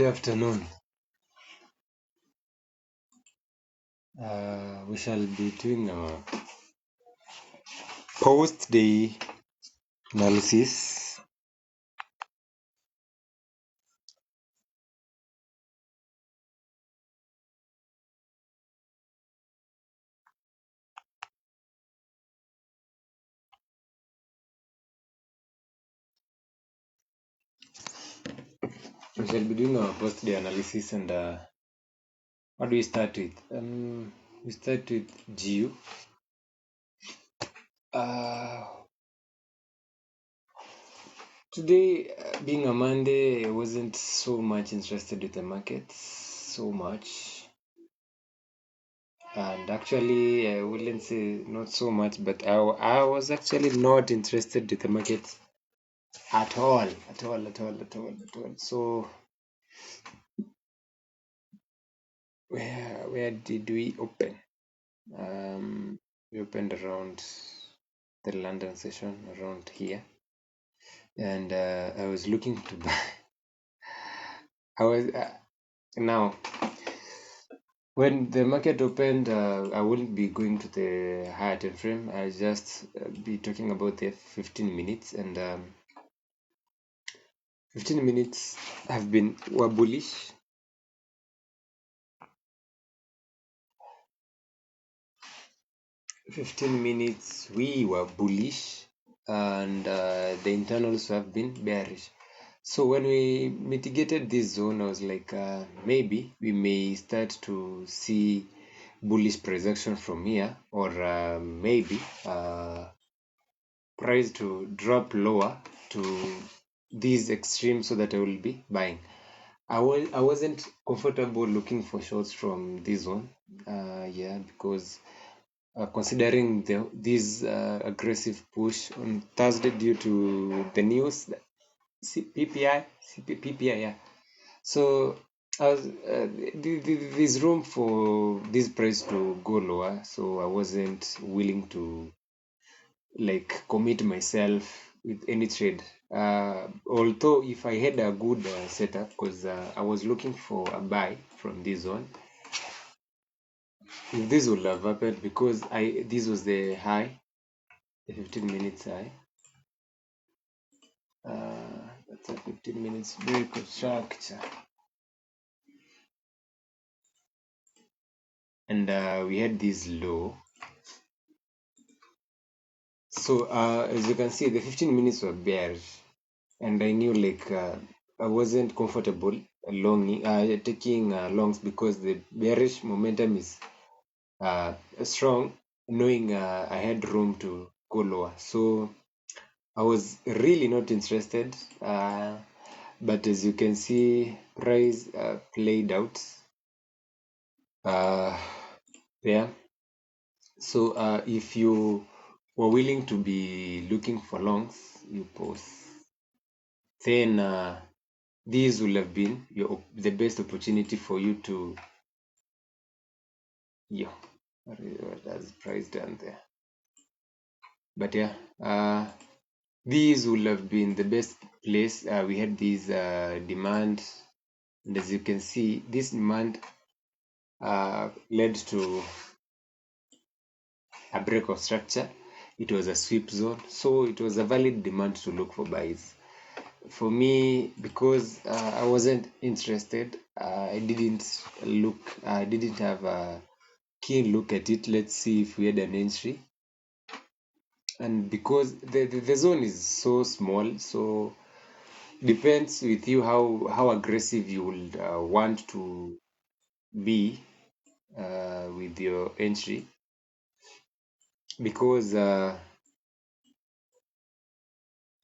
Good afternoon. We shall be doing a post-day analysis. We shall be doing a post-day analysis, and what do we start with? We start with GU. Today, being a Monday, I wasn't so much interested with the market, so much. And actually, I wouldn't say not so much, but I was actually not interested with the market at all. So where did we open? We opened around the London session, around here, and I was looking to buy. I was now when the market opened, I wouldn't be going to the higher time frame. I just be talking about the 15 minutes, and 15 minutes were bullish. 15 minutes we were bullish, and the internals have been bearish. So when we mitigated this zone, I was like, maybe we may start to see bullish price action from here, or maybe price to drop lower to these extremes so that I will be buying. I wasn't comfortable looking for shorts from this one, because considering this aggressive push on Thursday due to the news, PPI, yeah. So there's room for this price to go lower, so I wasn't willing to commit myself with any trade. Although if I had a good setup, because I was looking for a buy from this one, if this would have happened, because this was the high, the 15 minutes high. That's a 15 minutes break of structure. And we had this low. So as you can see, the 15 minutes were bearish, and I knew I wasn't comfortable taking longs, because the bearish momentum is strong, knowing I had room to go lower. So I was really not interested, but as you can see, price played out there. So if you were willing to be looking for longs, you pause. Then this will have been the best opportunity for you to, what has price done there? But these would have been the best place. We had this demand, and as you can see, this demand led to a break of structure. It was a sweep zone, so it was a valid demand to look for buys. For me, because I wasn't interested, I didn't have a keen look at it. Let's see if we had an entry. And because the zone is so small, so depends with you how aggressive you would want to be with your entry, because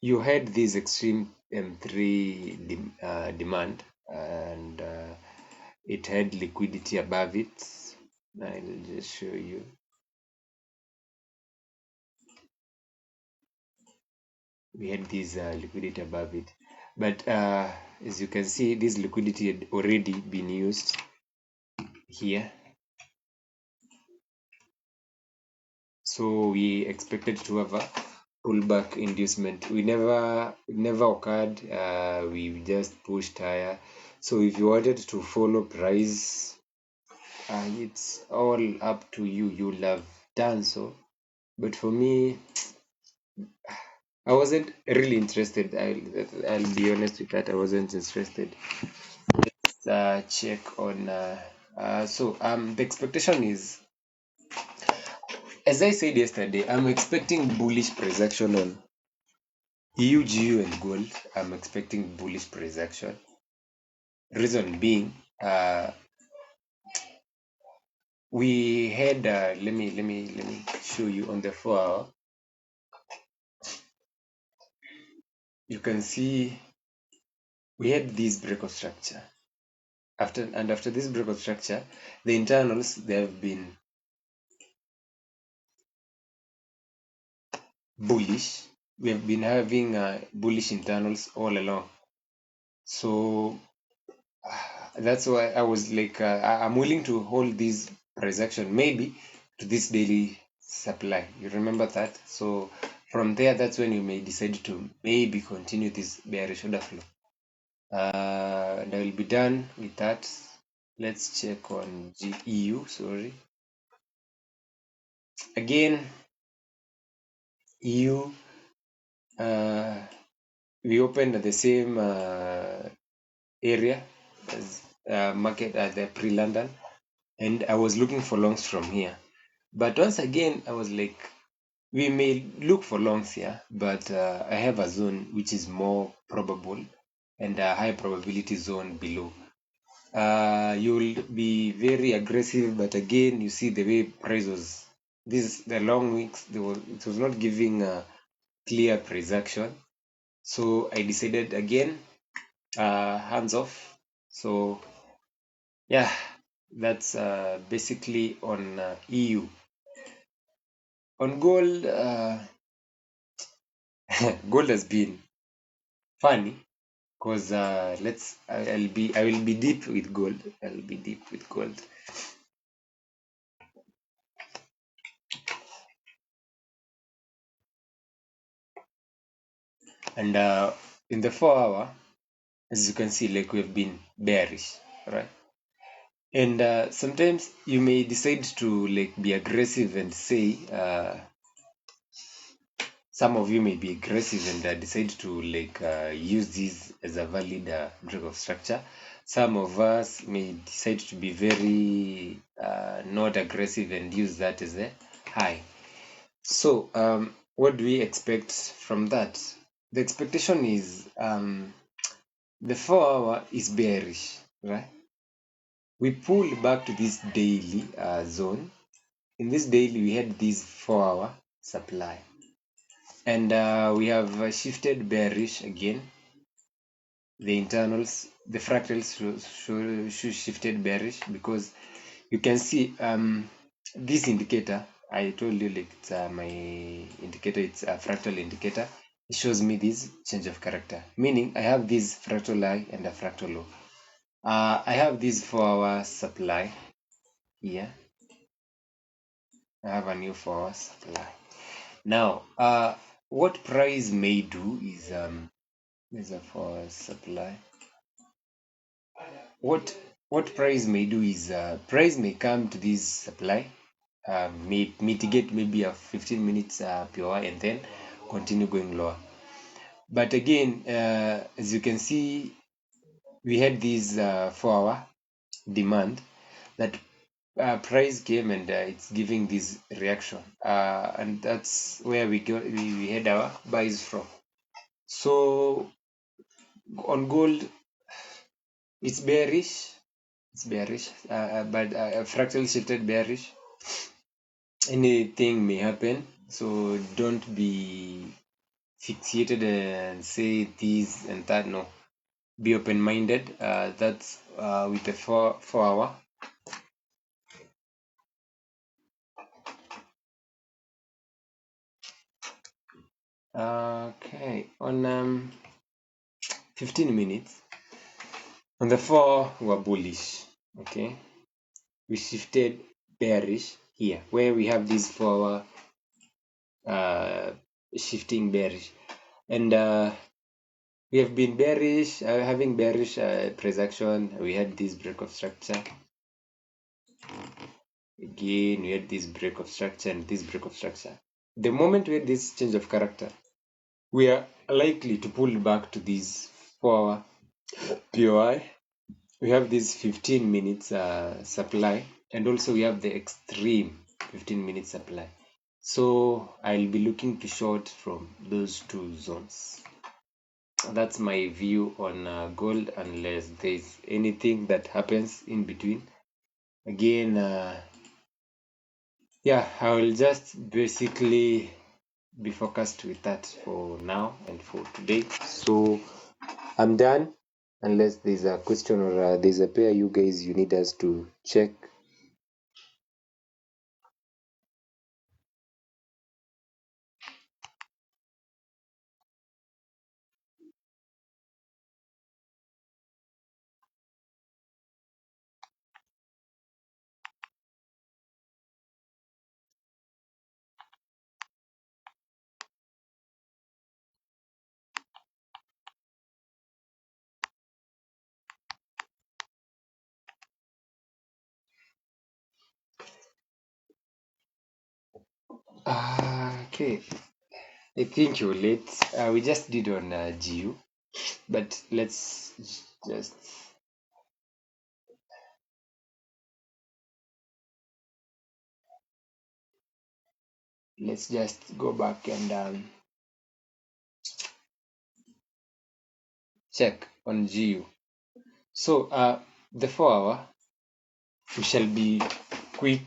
you had this extreme M3 demand, and it had liquidity above it. I'll just show you. We had this liquidity above it, but as you can see, this liquidity had already been used here. So we expected to have a pullback inducement. We never occurred. We just pushed higher. So if you wanted to follow price, it's all up to you. You'll have done so. But for me, I wasn't really interested. I'll be honest with that. I wasn't interested. Check on. The expectation is, as I said yesterday, I'm expecting bullish price action on EUGU and gold. I'm expecting bullish price action. Reason being, we had let me show you on the 4 hour. You can see we had this breakout structure. After this breakout structure, the internals, they have been bullish. We have been having bullish internals all along. So that's why I was like, I'm willing to hold this price action maybe to this daily supply. You remember that? So from there, that's when you may decide to maybe continue this bearish order flow. And I will be done with that. Let's check on EU. Sorry. Again, EU. We opened at the same area as market at the pre-London, and I was looking for longs from here. But once again, I was like, we may look for longs here, but I have a zone which is more probable and a high probability zone below. You'll be very aggressive, but again, you see the way price was. The long weeks, it was not giving a clear price action. So I decided again, hands off. So yeah, that's basically on EU. On gold, gold has been funny because I will be deep with gold. I'll be deep with gold. And in the 4 hour, as you can see, like we've been bearish, right? And sometimes you may decide to like be aggressive and say, some of you may be aggressive and decide to like use this as a valid breakout structure. Some of us may decide to be very not aggressive and use that as a high. So what do we expect from that? The expectation is the 4 hour is bearish, right? We pull back to this daily zone. In this daily, we had this 4 hour supply, and we have shifted bearish again. The internals, the fractals should shifted bearish because you can see this indicator. I told you like it's my indicator. It's a fractal indicator. It shows me this change of character, meaning I have this fractal high and a fractal low. I have this 4 hour supply here. I have a new 4 hour supply. Now, what price may do is there's a 4 hour supply. What price may do is price may come to this supply, may mitigate maybe a 15 minutes PR and then continue going lower. But again, as you can see, we had this 4 hour demand that price came and it's giving this reaction, and that's where we had our buys from. So on gold, it's bearish. But fractal shifted bearish. Anything may happen, so don't be fixated and say this and that. No, be open-minded. That's with the 4 hour. Okay, on 15 minutes, on the 4 we're bullish. Okay, we shifted bearish here where we have this 4 hour shifting bearish, and We have been bearish, having bearish price action. We had this break of structure. Again, we had this break of structure and this break of structure. The moment we had this change of character, we are likely to pull back to this 4-hour POI. We have this 15 minutes supply, and also we have the extreme 15 minute supply. So I'll be looking to short from those two zones. That's my view on gold, unless there's anything that happens in between. Again, yeah, I will just basically be focused with that for now and for today. So I'm done, unless there's a question or there's a pair you guys you need us to check. Okay, I think you're late. We just did on GU, but just let's just go back and check on GU. So the 4-hour, we shall be quick.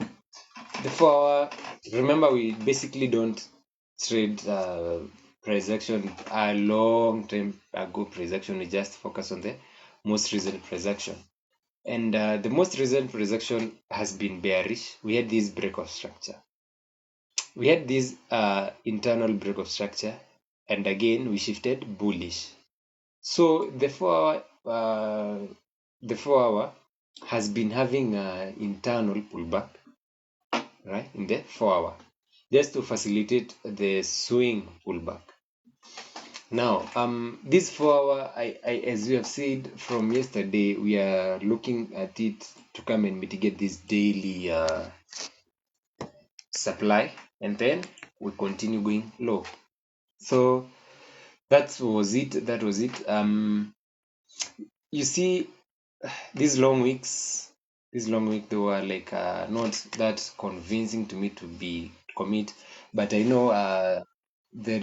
The 4-hour, remember, we basically don't trade price action a long time ago price action. We just focus on the most recent price action. And the most recent price action has been bearish. We had this break of structure. We had this internal break of structure, and again we shifted bullish. So the 4-hour has been having an internal pullback, right, in the 4-hour, just to facilitate the swing pullback. Now, this 4-hour, as we have said from yesterday, we are looking at it to come and mitigate this daily supply, and then we continue going low. So that was it. You see, these long weeks, they were like not that convincing to me to be commit, but I know the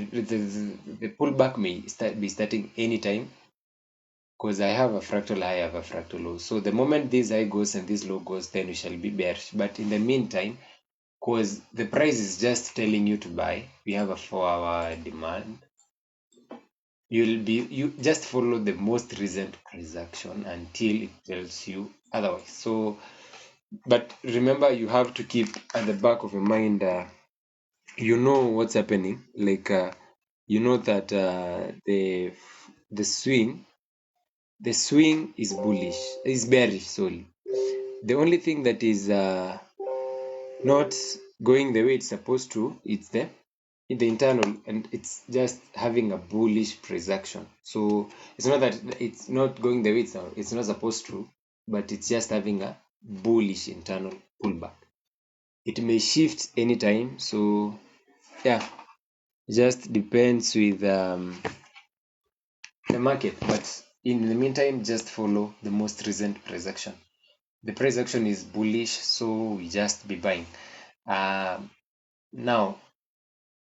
pullback may be starting anytime, because I have a fractal high, I have a fractal low. So the moment this high goes and this low goes, then we shall be bearish. But in the meantime, because the price is just telling you to buy, we have a 4-hour demand. You just follow the most recent price action until it tells you otherwise. So, but remember, you have to keep at the back of your mind, you know what's happening. Like you know that the swing is bullish, is bearish. Sorry, the only thing that is not going the way it's supposed to, it's the internal, and it's just having a bullish price action. So it's not that it's not going the way it's not supposed to, but it's just having a bullish internal pullback. It may shift anytime. So yeah, just depends with the market. But in the meantime, just follow the most recent price action. The price action is bullish, so we just be buying. Now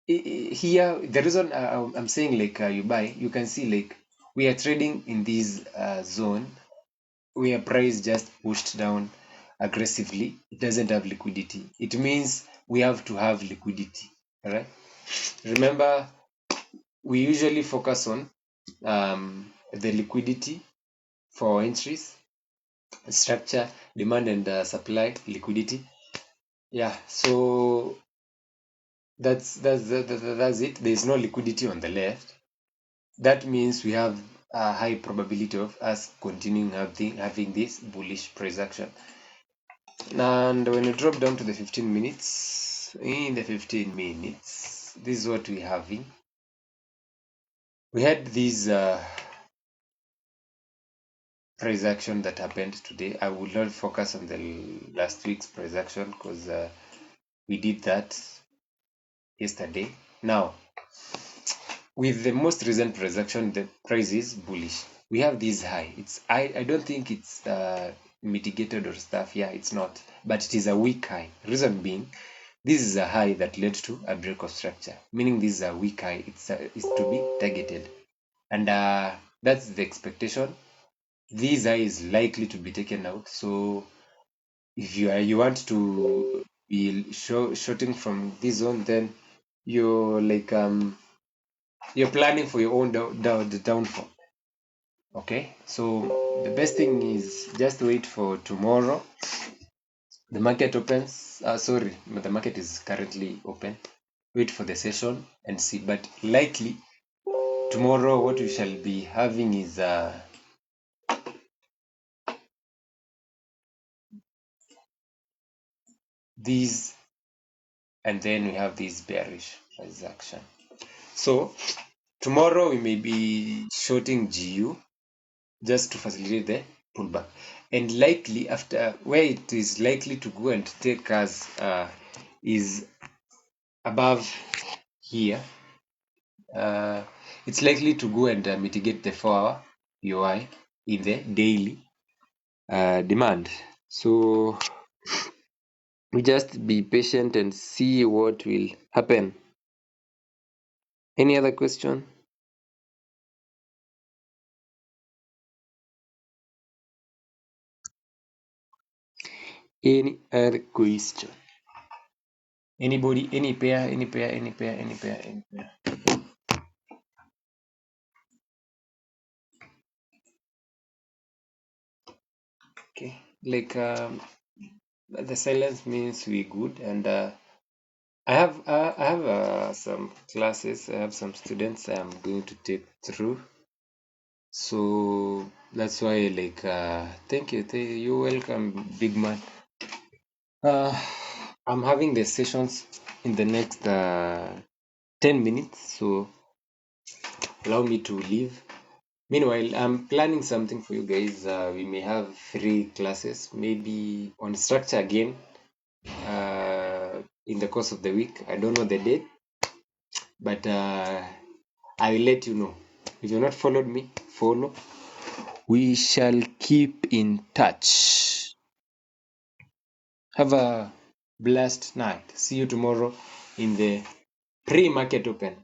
here, the reason I'm saying like you buy, you can see like we are trading in this zone where price just pushed down aggressively. It doesn't have liquidity. It means we have to have liquidity. All right. Remember, we usually focus on the liquidity for entries, structure, demand and supply, liquidity. Yeah. So that's it. There is no liquidity on the left. That means we have a high probability of us continuing having this bullish price action. And when you drop down to the 15 minutes, in the 15 minutes, this is what we're having. We had this price action that happened today. I will not focus on the last week's price action because we did that yesterday. Now, with the most recent price action, the price is bullish. We have this high. I don't think it's mitigated or stuff. Yeah, it's not, but it is a weak high. Reason being, this is a high that led to a break of structure, meaning this is a weak high. It's to be targeted, and that's the expectation. This high is likely to be taken out. So if you want to be shorting from this zone, then you're like you're planning for your own the downfall. Okay, so the best thing is just wait for tomorrow. The market opens. Sorry, the market is currently open. Wait for the session and see. But likely tomorrow, what we shall be having is these, and then we have this bearish transaction. So tomorrow we may be shorting GU just to facilitate the pullback, and likely after where it is likely to go and take us is above here. It's likely to go and mitigate the 4-hour UI in the daily demand. So we just be patient and see what will happen. Any other question? Any other question? Anybody? Any pair? Any pair? Any pair? Any pair? Any pair? Okay, like the silence means we good, and I have some classes. I have some students I'm going to take through, so that's why like thank you, you're welcome, big man. I'm having the sessions in the next 10 minutes, so allow me to leave. Meanwhile, I'm planning something for you guys. We may have 3 classes, maybe on structure again, in the course of the week. I don't know the date, but I will let you know. If you've not followed me, follow. We shall keep in touch. Have a blessed night. See you tomorrow in the pre-market open.